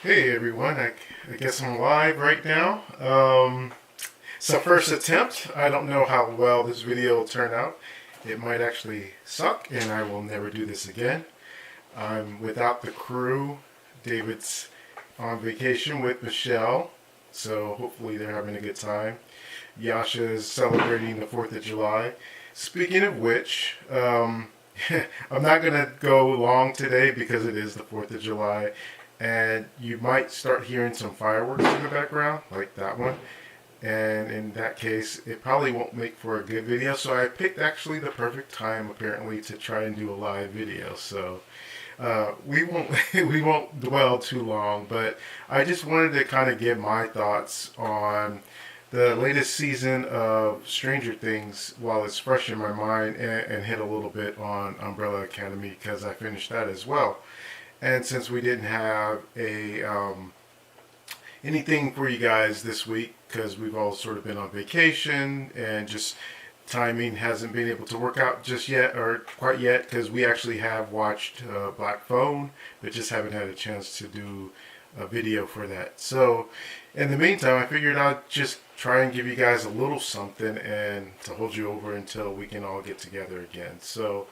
Hey everyone, I guess I'm live right now. It's a first attempt. I don't know how well this video will turn out. It might actually suck and I will never do this again. I'm without the crew. David's on vacation with Michelle, so hopefully they're having a good time. Yasha is celebrating the 4th of July. Speaking of which, I'm not going to go long today because it is the 4th of July and you might start hearing some fireworks in the background, like that one. And in that case, it probably won't make for a good video. So I picked actually the perfect time, apparently, to try and do a live video. So we won't we won't dwell too long, but I just wanted to kind of give my thoughts on the latest season of Stranger Things while it's fresh in my mind, and hit a little bit on Umbrella Academy because I finished that as well. And since we didn't have a anything for you guys this week because we've all sort of been on vacation and just timing hasn't been able to work out just yet or quite yet because we actually have watched Black Phone but just haven't had a chance to do a video for that. So in the meantime, I figured I'd just try and give you guys a little something and to hold you over until we can all get together again. So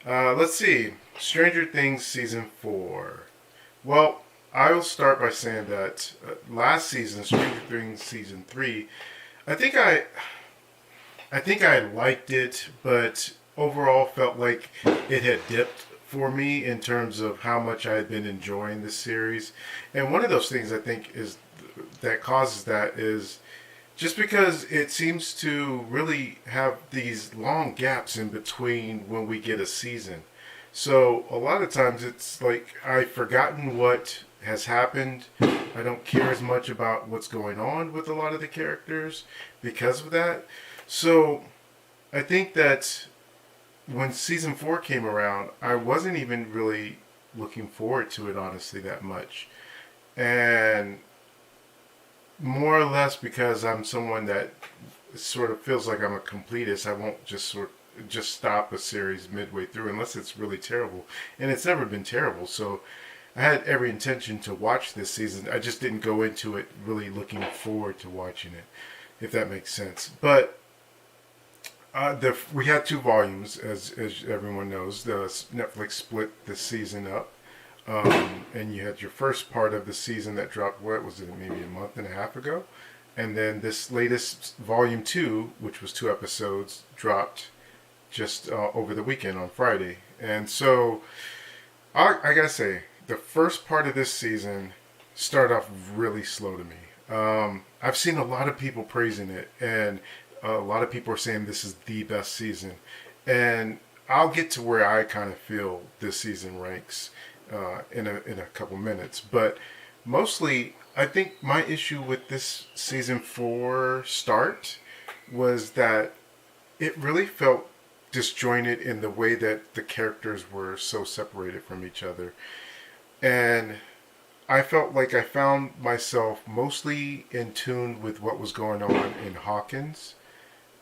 let's see. Stranger Things Season 4. Well, I will start by saying that last season, Stranger Things Season 3, I think I liked it, but overall felt like it had dipped for me in terms of how much I had been enjoying the series. And one of those things I think is that causes that is just because it seems to really have these long gaps in between when we get a season. So a lot of times it's like I've forgotten what has happened. I don't care as much about what's going on with a lot of the characters because of that. So I think that when season 4 came around, I wasn't even really looking forward to it honestly that much. And more or less because I'm someone that sort of feels like I'm a completist. I won't just stop a series midway through unless it's really terrible, and it's never been terrible. So I had every intention to watch this season. I just didn't go into it really looking forward to watching it, if that makes sense. But we had two volumes, as everyone knows. The Netflix split the season up. And you had your first part of the season that dropped, what was it, maybe a month and a half ago? And then this latest volume 2, which was 2 episodes, dropped just over the weekend on Friday. And so, I gotta say, the first part of this season started off really slow to me. I've seen a lot of people praising it, and a lot of people are saying this is the best season. And I'll get to where I kind of feel this season ranks in a couple minutes. But mostly, I think my issue with this season 4 start was that it really felt disjointed in the way that the characters were so separated from each other. And I felt like I found myself mostly in tune with what was going on in Hawkins.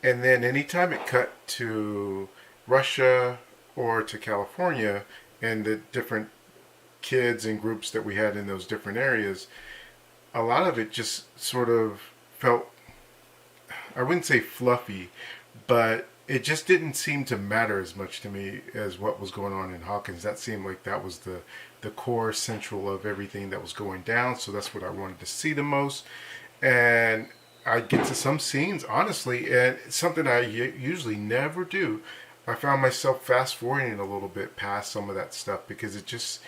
And then anytime it cut to Russia or to California and the different kids and groups that we had in those different areas, a lot of it just sort of felt, I wouldn't say fluffy, but it just didn't seem to matter as much to me as what was going on in Hawkins. That seemed like that was the core central of everything that was going down, so that's what I wanted to see the most. And I get to some scenes, honestly, and it's something I usually never do. I found myself fast forwarding a little bit past some of that stuff because it just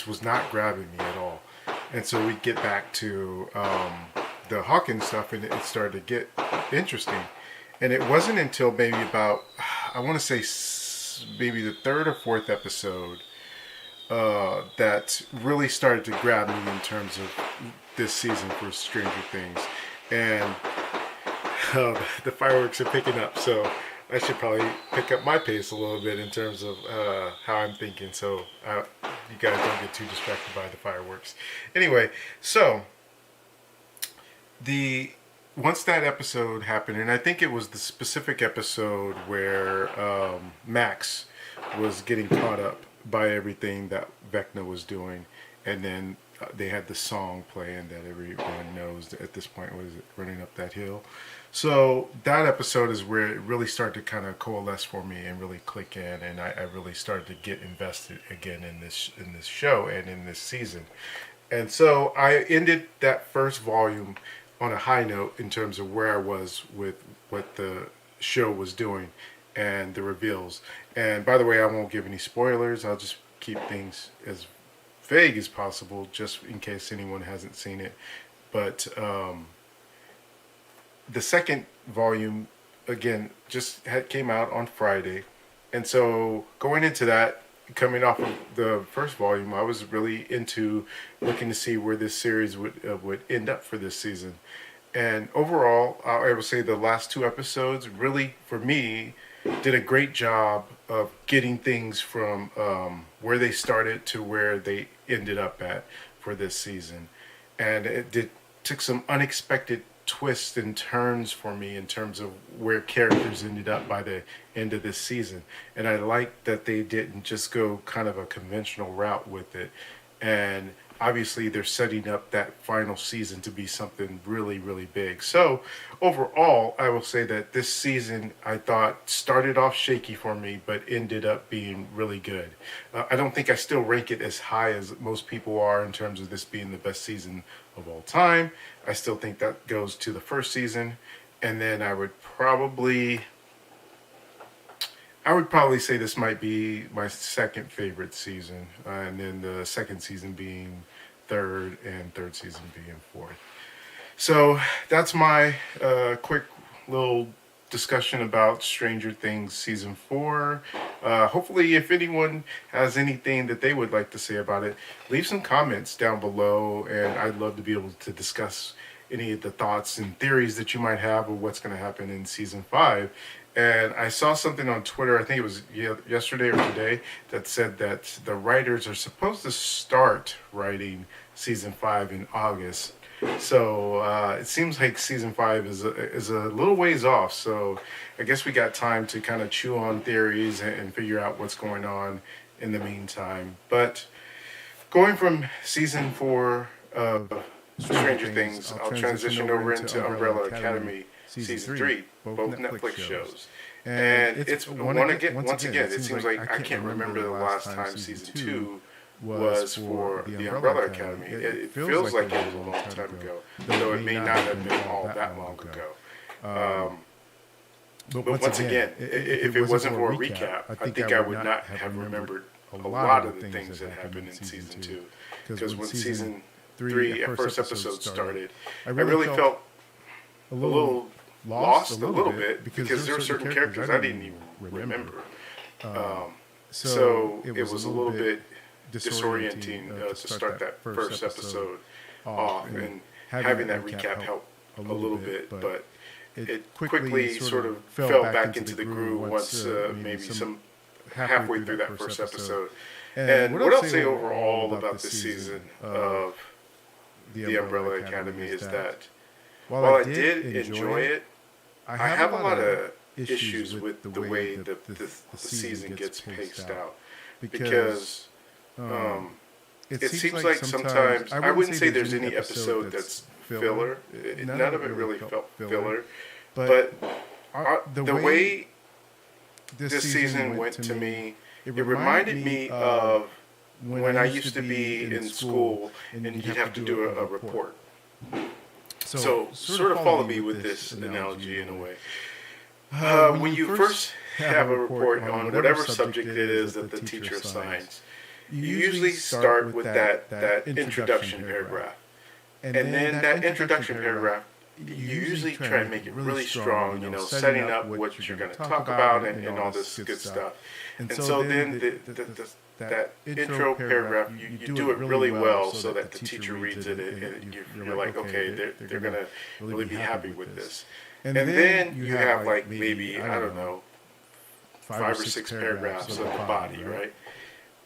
was not grabbing me at all. And so we get back to the Hawkins stuff, and it started to get interesting. And it wasn't until maybe about, I want to say maybe the 3rd or 4th episode that really started to grab me in terms of this season for Stranger Things. And the fireworks are picking up, so I should probably pick up my pace a little bit in terms of how I'm thinking, so you guys don't get too distracted by the fireworks. Anyway, so once that episode happened, and I think it was the specific episode where Max was getting caught up by everything that Vecna was doing, and then they had the song playing that everyone knows at this point. Was it Running Up That Hill? So that episode is where it really started to kind of coalesce for me and really click in, and I really started to get invested again in this show and in this season. And so I ended that first volume on a high note in terms of where I was with what the show was doing and the reveals. And by the way, I won't give any spoilers. I'll just keep things as vague as possible, just in case anyone hasn't seen it. But the second volume, again, came out on Friday, and so going into that, coming off of the first volume, I was really into looking to see where this series would end up for this season. And overall, I would say the last two episodes really, for me, did a great job of getting things from where they started to where they ended up at for this season. And took some unexpected twists and turns for me in terms of where characters ended up by the end of this season. And I like that they didn't just go kind of a conventional route with it. And obviously they're setting up that final season to be something really, really big. So overall, I will say that this season I thought started off shaky for me, but ended up being really good. I don't think I still rank it as high as most people are in terms of this being the best season of all time. I still think that goes to the first season. And then I would probably say this might be my second favorite season, and then the second season being third, and third season being fourth. So that's my quick little discussion about Stranger Things season 4. Hopefully, if anyone has anything that they would like to say about it, leave some comments down below, and I'd love to be able to discuss any of the thoughts and theories that you might have of what's going to happen in season 5. And I saw something on Twitter, I think it was yesterday or today, that said that the writers are supposed to start writing season 5 in August. So it seems like season 5 is a little ways off. So I guess we got time to kind of chew on theories and figure out what's going on in the meantime. But going from season 4 of Stranger Things, I'll transition over into Umbrella Academy season 3, both Netflix shows. And it's once again, it seems like I can't remember the last time season 2 was for the Umbrella Academy. It feels like it was a long time ago, though it may not have been all that long ago. But once again, if it wasn't for a recap, I think I would not have remembered a lot of the things that happened in season 2. Because when season 3, first episode started, I really felt a little lost a little bit because there were certain characters I didn't even remember. So it was a little bit disorienting to start that first episode off, and having that recap helped a little bit, but it quickly sort of fell back into the groove once maybe some halfway through that first episode. And what I'll say overall about this season of the Umbrella Academy is that while I did enjoy it, I have a lot of issues with the way the season gets paced out, because it seems like sometimes, I wouldn't say there's any episode that's filler. None of it really felt filler, but the way this season went to me, it reminded me of when I used to be in school and you'd have to do a report. So sort of follow me with this analogy in a way. When you first have a report on whatever subject it is that the teacher assigns, you usually start with that introduction paragraph. And then that introduction paragraph, you usually try and make it really strong, setting up what you're going to talk about and all this good stuff. And so then that intro paragraph, you do it really well so that the teacher reads it and you're like, okay, they're going to really be happy with this. And then you have like maybe, I don't know, 5 or 6 paragraphs of the body, right?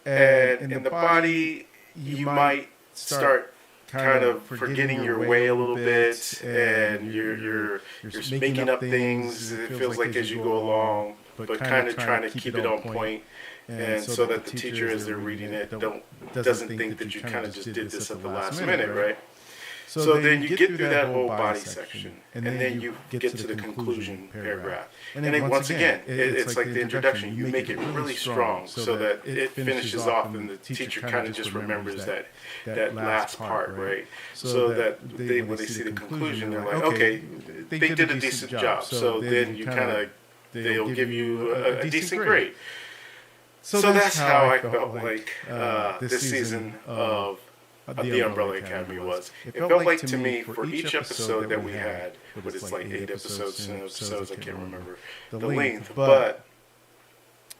And in the body, you might start kind of forgetting your way a little bit, and you're making up things. It feels like as you go along. but kind of trying to keep it on point, and so that the teacher, as they're reading it, doesn't think that you kind of just did this at the last minute, right? So then you get through that whole body section, and then you get to the conclusion paragraph. And then once again, it's like the introduction. You make it really strong so that it finishes off, and the teacher kind of just remembers that last part, right? So that when they see the conclusion, they're like, okay, they did a decent job. So then you kind of, they'll give you a decent grade. So that's how I felt like this season of The Umbrella Academy was. It felt like to me, for each episode that we had, but it's like 8 episodes, 10 episodes, I can't remember the length, but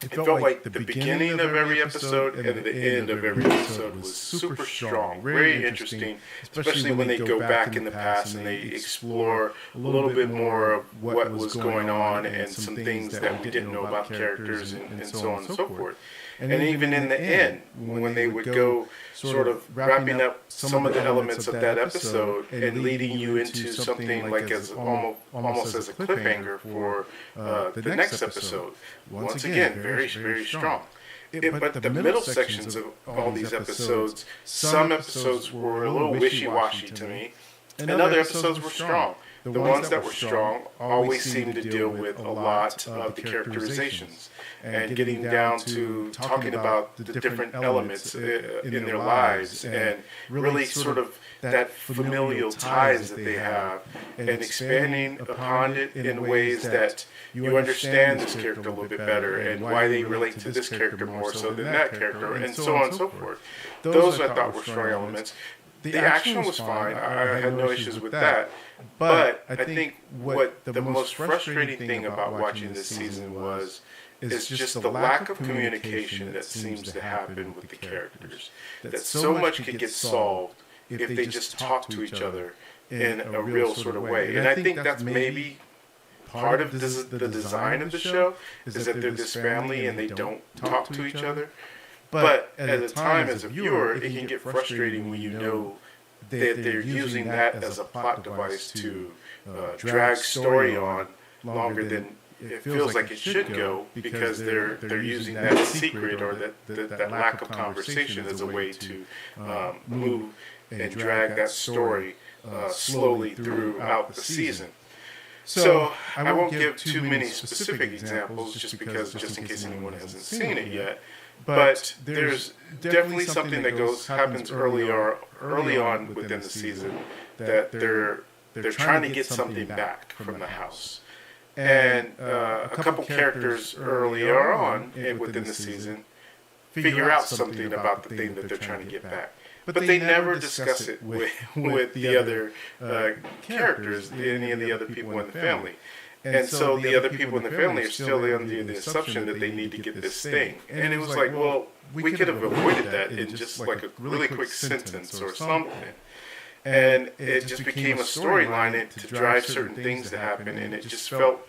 it felt like the beginning of every episode and the end of every episode was super strong, very interesting, especially when they go back in the past and they explore a little bit more of what was going on and some things that we didn't know about characters and so on and so forth. And even in the end, when they would go sort of wrapping up some of the elements of that episode and leading you into something like as almost as a cliffhanger for the next episode. Once again, very, very strong. But the middle sections of all these episodes, some episodes were a little wishy-washy to me, and other episodes were strong. The ones that were strong always seemed to deal with a lot of the characterizations and getting down to talking about the different elements in their lives and really sort of that familial ties that they have and expanding upon it in ways that you understand this character a little bit better and why they relate to this character more so than that character and so on and so forth. Those I thought were strong elements. The action was fine. I had no issues with that. But I think what the most frustrating thing about watching this season is just the lack of communication that seems to happen with the characters. That so much could get solved if they just talk to each other in a real sort of way. And I think that's maybe part of the design of the show, is that they're this family and they don't talk to each other. But at a time, as a viewer, it can get frustrating when you know that they're using that as a plot device to drag story on longer than it feels like it should go, because they're using that secret or that lack of conversation as a way to move and drag that story slowly throughout the season. So I won't give too many specific examples just in case anyone hasn't seen it yet. But there's definitely something that happens early on within the season that they're trying to get something back from the house. And a couple characters earlier on within the season figure out something about the thing that they're trying to get back. But they never discuss it with the other characters, any of the other people in the family. And so the other people in the family are still under the assumption that they need to get this thing. And it was like, well, we could have avoided that in just like a really quick sentence or something. And it just became a storyline to drive certain things to happen. And it just felt,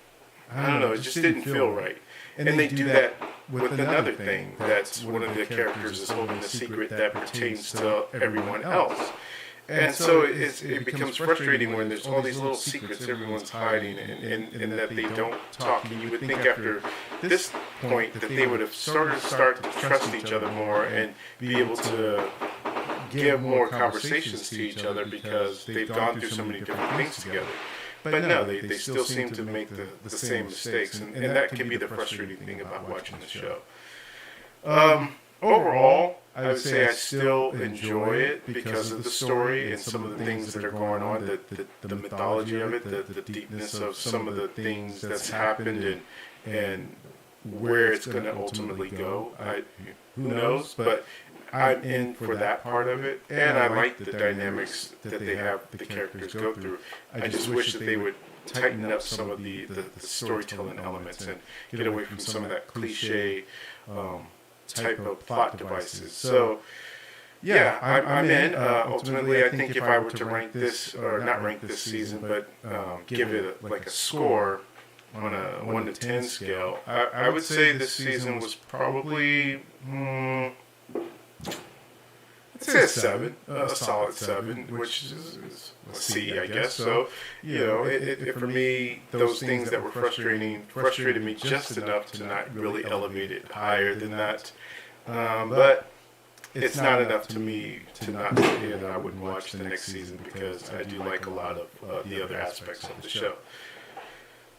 I don't know, it just didn't feel right. And they do that with another thing. That's one of the characters is holding a secret that pertains to everyone else. And so it becomes frustrating when there's all these little secrets everyone's hiding and that they don't talk. And you would think after this point that they would have start to trust each other more and be able to give more conversations to each other because they've gone through so many different things together. But no, they still seem to make the same mistakes. And that can be the frustrating thing about watching the show. Overall, I would say I still enjoy it because of the story and some of the things that are going on, the mythology of it, the deepness of some of the things that's happened and where it's going to ultimately go. Who knows? But I'm in for that part of it, and I like the dynamics that they have the characters go through. I just wish that they would tighten up some of the storytelling elements and get away from some of that cliche type of plot devices. So, yeah, I'm in. Ultimately, I think if I were to rank this, or not rank this season, but give it like a score on a 1 to 10 scale, I would say this season was probably I'd say a 7, a solid 7, which is a C, I guess. So, for me, those things that were frustrated me just enough to not really elevate it higher than that. But it's not enough to me to not say that I wouldn't watch the next season because I do like a lot of the other aspects of the show.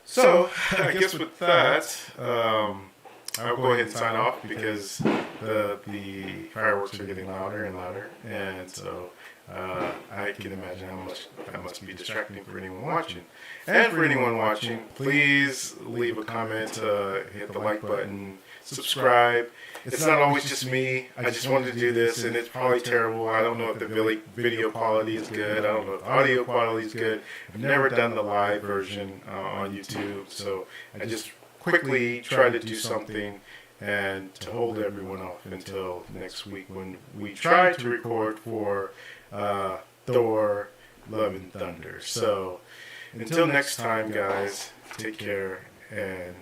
So, I guess with that, I'll go ahead and sign off because the fireworks are getting louder and louder, and so I can imagine how much that must be distracting for anyone watching. And for anyone watching, please leave a comment, hit the like button, subscribe. It's not always just me. I just wanted to do this, and it's probably terrible. I don't know if the video quality is good. I don't know if the audio quality is good. I've never done the live version on YouTube, so I just quickly try to do something and to hold everyone off until next week when we try to record for Thor: Love and Thunder. So until next time, guys, take care and